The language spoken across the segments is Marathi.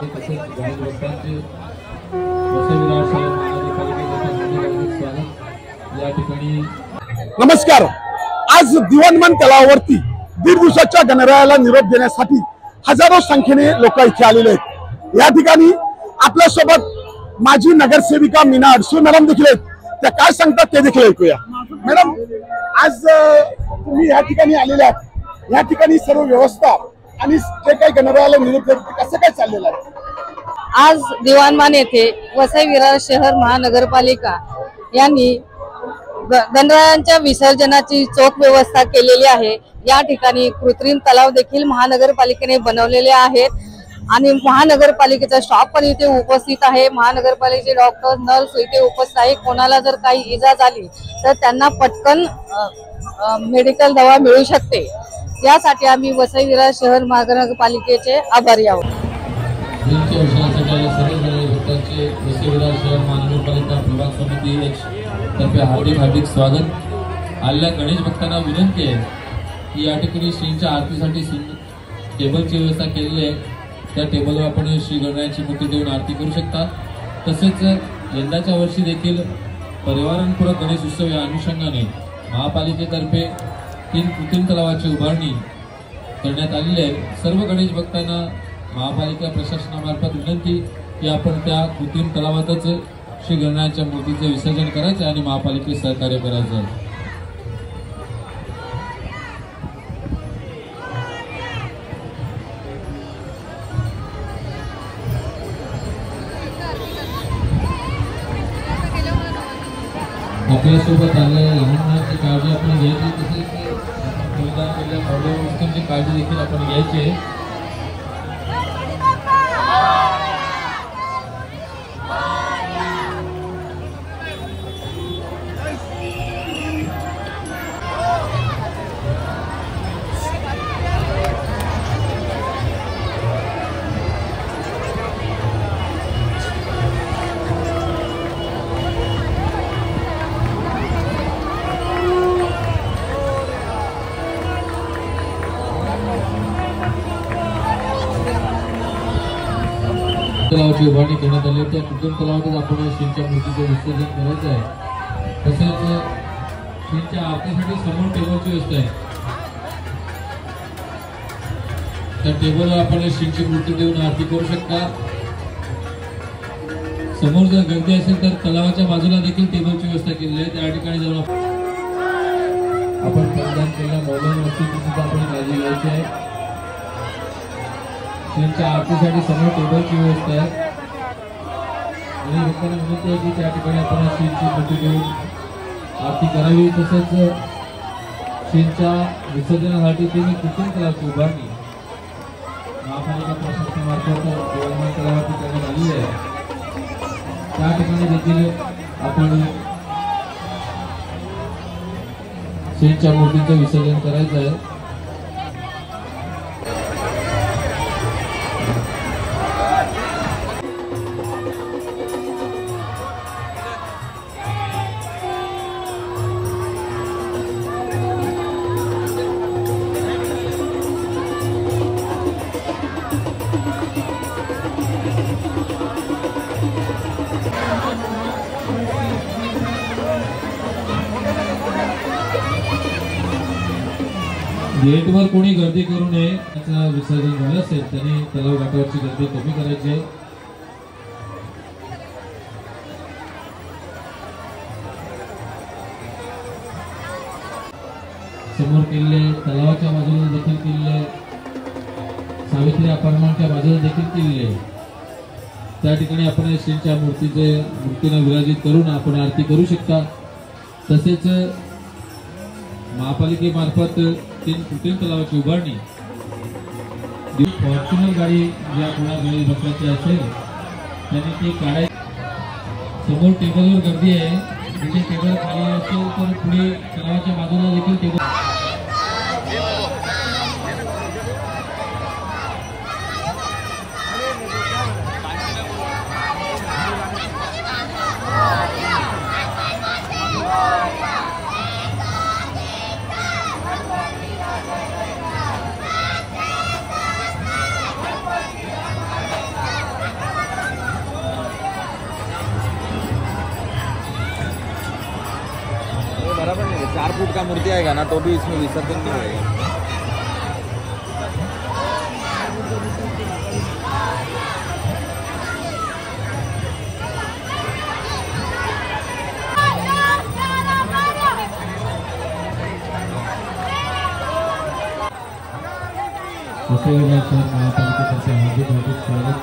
तसेच गणेश भक्तांचे वसई विरार शहर महानगरपालिकेचे स्वागत या ठिकाणी। नमस्कार। आज दिवाणमान तलावावरती 1.5 दिवसाच्या गणरायाला निरोप देण्यासाठी हजारो संख्येने लोक इथे आलेले आहेत। या ठिकाणी आपल्या सोबत माजी नगरसेविका मीना अडसूळ मॅडम देखील आहेत। त्या काय सांगतात ते देखील ऐकूया। मॅडम, आज तुम्ही या ठिकाणी आलेले आहात। या ठिकाणी सर्व व्यवस्था आणि जे काही गणरायाला निरोप देतात कसं काय चाललेलं आहे? आज दिवाणमान येथे वसई विरार शहर महानगरपालिका यांनी गणरायांच्या विसर्जनाची चोख व्यवस्था केलेली आहे। या ठिकाणी कृत्रिम तलाव देखील महानगरपालिकेने बनवलेले आहेत आणि महानगरपालिकेचा स्टाफ पण इथे उपस्थित आहे। महानगरपालिकेचे डॉक्टर, नर्स इथे उपस्थित आहे। कोणाला जर काही इजा झाली तर त्यांना पटकन मेडिकल दवा मिळू शकते। यासाठी आम्ही वसई विरार शहर महानगरपालिकेचे आभारी आहोत। वसई विरार शहर महानगरपालिका प्रभाग समिती एच तर्फे हार्दिक स्वागत। आलेल्या गणेश भक्तांना विनंती आहे की या ठिकाणी श्रींच्या आरतीसाठी टेबलची व्यवस्था केलेली आहे। त्या टेबलवर आपण श्री गणरायाची मूर्ती देऊन आरती करू शकता। तसेच यंदाच्या वर्षी देखील पर्यावरणपूरक गणेश उत्सव या अनुषंगाने महापालिकेतर्फे 3 कृत्रिम तलावाची उभारणी करण्यात आलेली आहे। सर्व गणेश भक्तांना महापालिका प्रशासनामार्फत विनंती की आपण त्या कृत्रिम तलावातच श्री गणरायाच्या मूर्तीचे विसर्जन करायचे आणि महापालिकेस सहकार्य करायचं आहे। आपल्यासोबत आलेल्या लहान मुलांची काळजी आपण घ्यायची, तसेच परिधान केलेल्या मौल्यवान वस्तूंची काळजी देखील आपण घ्यायची आहे। तलावाची उभारणी करण्यात आली आहे। त्या कृत्रिम तलावातच आपण श्रींच्या मूर्तीचे विसर्जन करायचं आहे। तसेच श्रींच्या आरतीसाठी समोर टेबलची व्यवस्था आहे। त्या टेबलवर आपण श्रींची मूर्ती देऊन आरती करू शकता। समोर जर गर्दी असेल तर तलावाच्या बाजूला देखील टेबलची व्यवस्था केलेली आहे। त्या ठिकाणी जाऊन आपण परिधान केलेल्या मौल्यवान वस्तूंची सुद्धा आपण काळजी घ्यायची आहे। श्रींच्या आरतीसाठी समोर टेबलची व्यवस्था आहे आणि लोकांना विनंती आहे की त्या ठिकाणी आपण श्रींची मूर्ती देऊन आरती करावी। तसेच श्रींच्या विसर्जनासाठी तुम्ही कृत्रिम तलावाची उभारणी महापालिका प्रशासनामार्फत दिवाणमान तलावाची करण्यात आली आहे। त्या ठिकाणी देखील आपण श्रींच्या मूर्तीचं विसर्जन करायचं आहे। गेटवर कोणी गर्दी करू नये। त्याचं विसर्जन झालं असेल त्यांनी तलाव घाटावरची गर्दी कमी करायची आहे। समोर केलेले तलावाच्या बाजूला देखील केलेले, सावित्री अपार्टमेंटच्या बाजूला देखील केलेले, त्या ठिकाणी आपण श्रींच्या मूर्तीला विराजित करून आपण आरती करू शकता। तसेच महापालिकेमार्फत 3 कृत्रिम तलावाची उभारणी फॉर्च्युनर गाडी ज्या कोणा गणेश भक्ताची असेल त्यांनी ती काढायची। समोर टेबलवर गर्दी आहे, जिथे टेबल खाली असेल तर पुढे तलावाच्या बाजूला देखील टेबल का मूर्ति आएगा ना तो भी इसमें विसर्जन नहीं होगा। महापालिकेतर्फे हार्दिक हार्दिक स्वागत।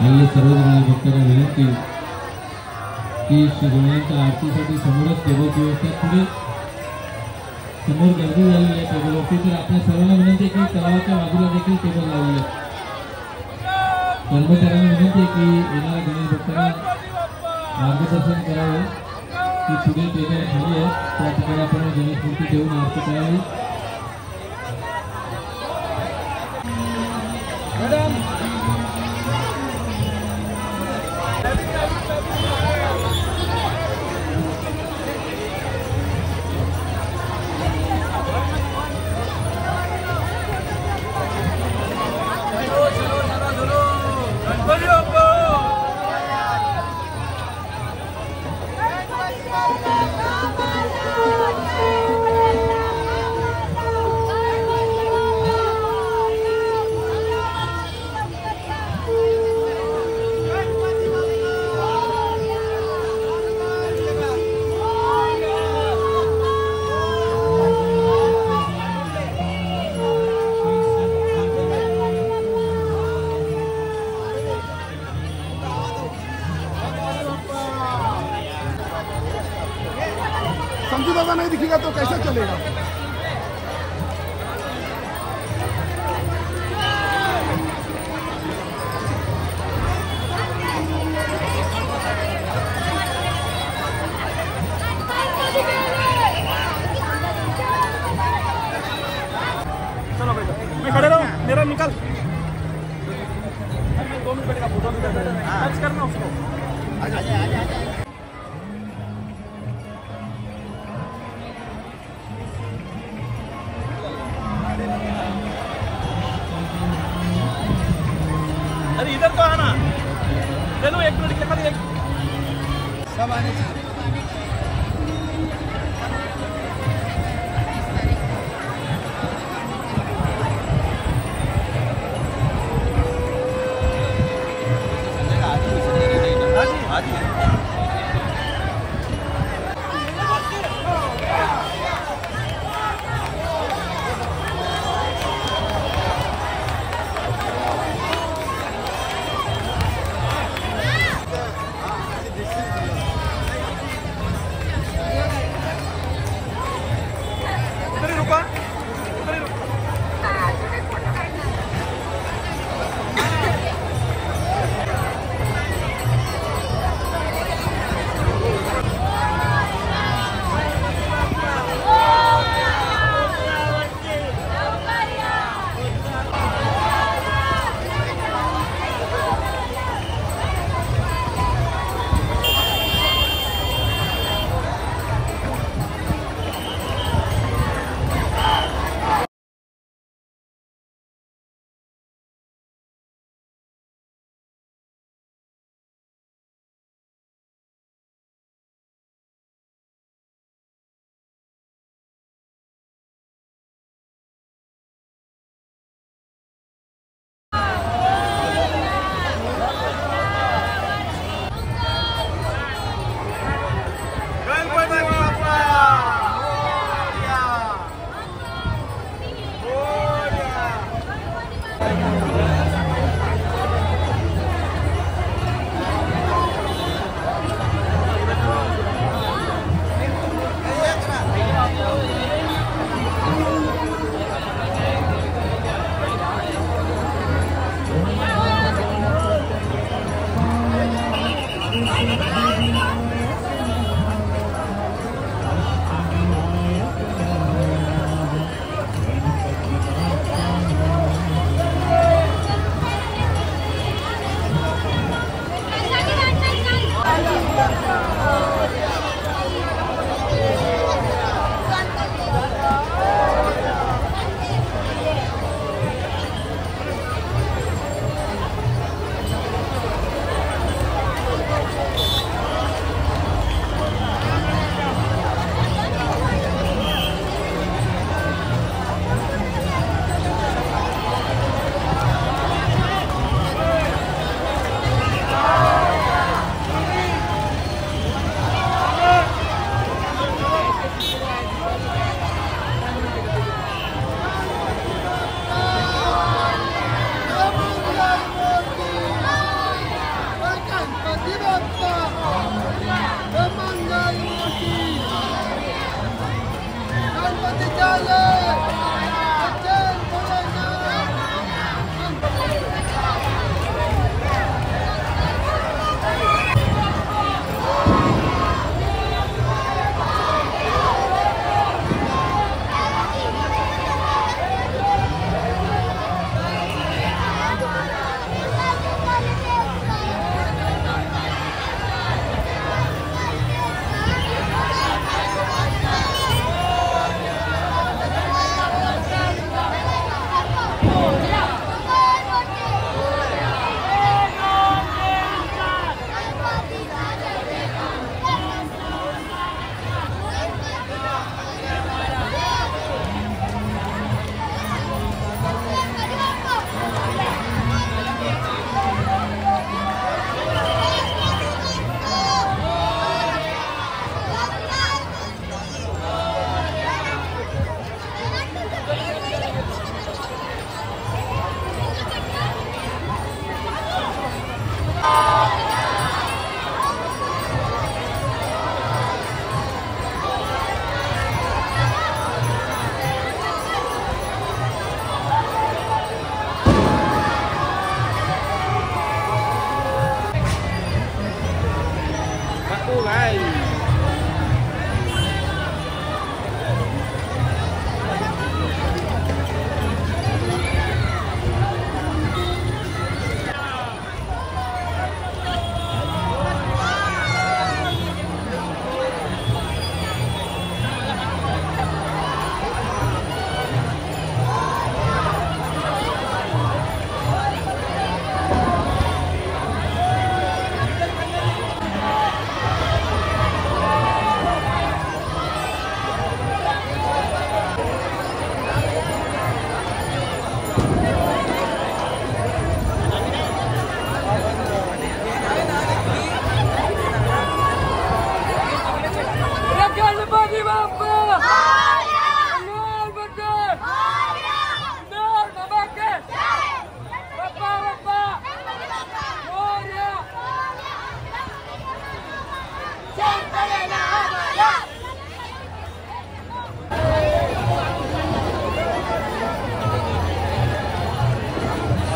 आलेल्या सर्व भक्तांना विनंती की श्री गणरायांच्या आरतीसाठी समोरच टेबलची व्यवस्था, पुढे समोर गर्दी झालेली आहे टेबलवरती, तर आपल्या सर्वांना विनंती आहे की तलावाच्या बाजूला देखील टेबल लावलेले आहेत। कर्मचाऱ्यांना विनंती आहे की येणाऱ्या गणेश भक्तांना मार्गदर्शन करावे की पुढे टेबल खाली आहेत त्या ठिकाणी आपण गणेश मूर्ती ठेवून आरती करावी। संजू दादा नहीं दिखेगा तो कैसे चलेगा। चलो भाई मैं खड़े रहो, मेरा निकल 2 मिनट का फोटो टच करना उसको। अरे इधर तो आना, चलो 1 मिनट के खाली सब आने चाहिए।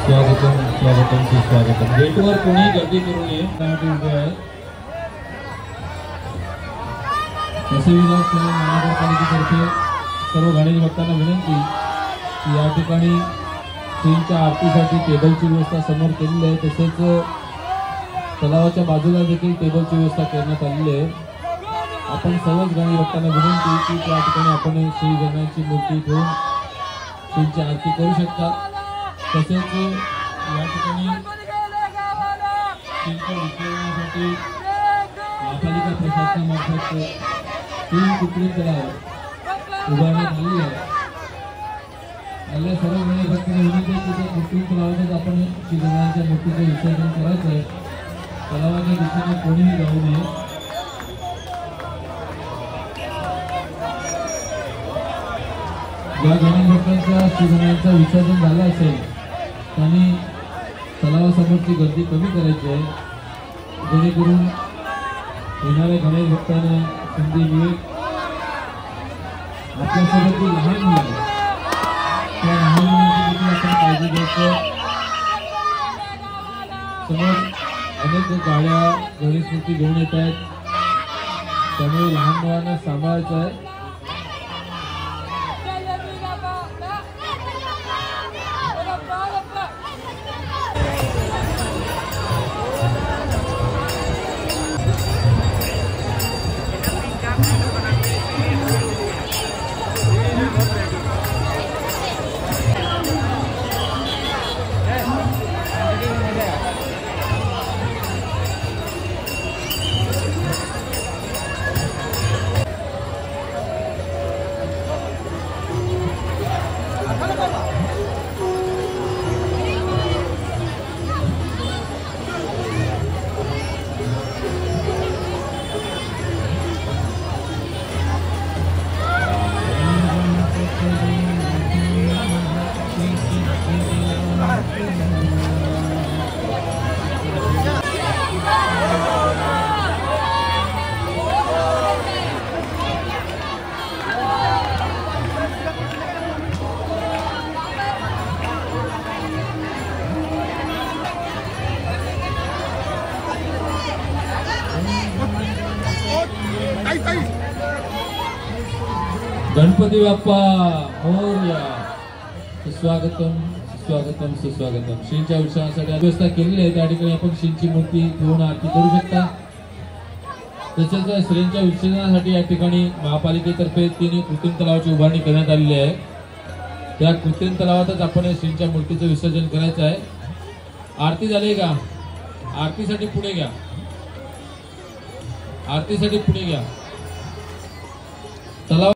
स्वागतम स्वागतम सुस्वागतम. गेटवर कोणी गर्दी करू नये. उभे आहेत वसईविरार शहर महानगरपालिकेतर्फे सर्व गणेश भक्तांना विनंती की या ठिकाणी श्रींच्या आरतीसाठी टेबलची व्यवस्था समोर केलेली आहे. तसेच तलावाच्या बाजूला देखील टेबलची व्यवस्था करण्यात आलेली आहे. आपण सर्वच गणेश भक्तांना विनंती की त्या ठिकाणी आपण श्री गणेशाची मूर्ती ठेवून श्रींची आरती करू शकता. तसेच या ठिकाणी श्रींच्या विसर्जनासाठी महापालिका प्रशासनामार्फत 3 कृत्रिम तलाव उभारण्यात आलेले आहे. आपल्या सर्व गणेश भक्तांना विनंती की त्या कृत्रिम तलावातच आपण श्री गणेशाच्या मूर्तीचं विसर्जन करायचं आहे. तलावाच्या दिशेने कोणीही जाऊ नये. ज्या गणेश भक्तांचा श्री गणेशाचं विसर्जन झालं असेल त्यांनी तलावासमोरची गर्दी कमी करायची आहे, जेणेकरून येणाऱ्या गणेश भक्तांना संधी मिळेल. आपल्यासोबत जी लहान मुलं आहेत त्या लहान मुलांची देखील आपण काळजी घ्यायचं. समोर अनेक गाड्या गणेश मूर्ती घेऊन येत आहेत, त्यामुळे लहान मुलांना सांभाळायचं आहे. गणपती बाप्पा मोरया. सुस्वागतम सुस्वागतम सुस्वागतम. श्रींच्या उत्सवासाठी व्यवस्था केलेली आहे, त्या ठिकाणी आपण श्रींची मूर्ती घेऊन आरती करू शकता. तसेच श्रींच्या विसर्जनासाठी या ठिकाणी महापालिकेतर्फे 3 कृत्रिम तलावाची उभारणी करण्यात आलेली आहे. त्या कृत्रिम तलावातच आपण श्रींच्या मूर्तीचं विसर्जन करायचं आहे. आरती झाली का? आरतीसाठी पुढे घ्या. आरतीसाठी पुढे घ्या. तलाव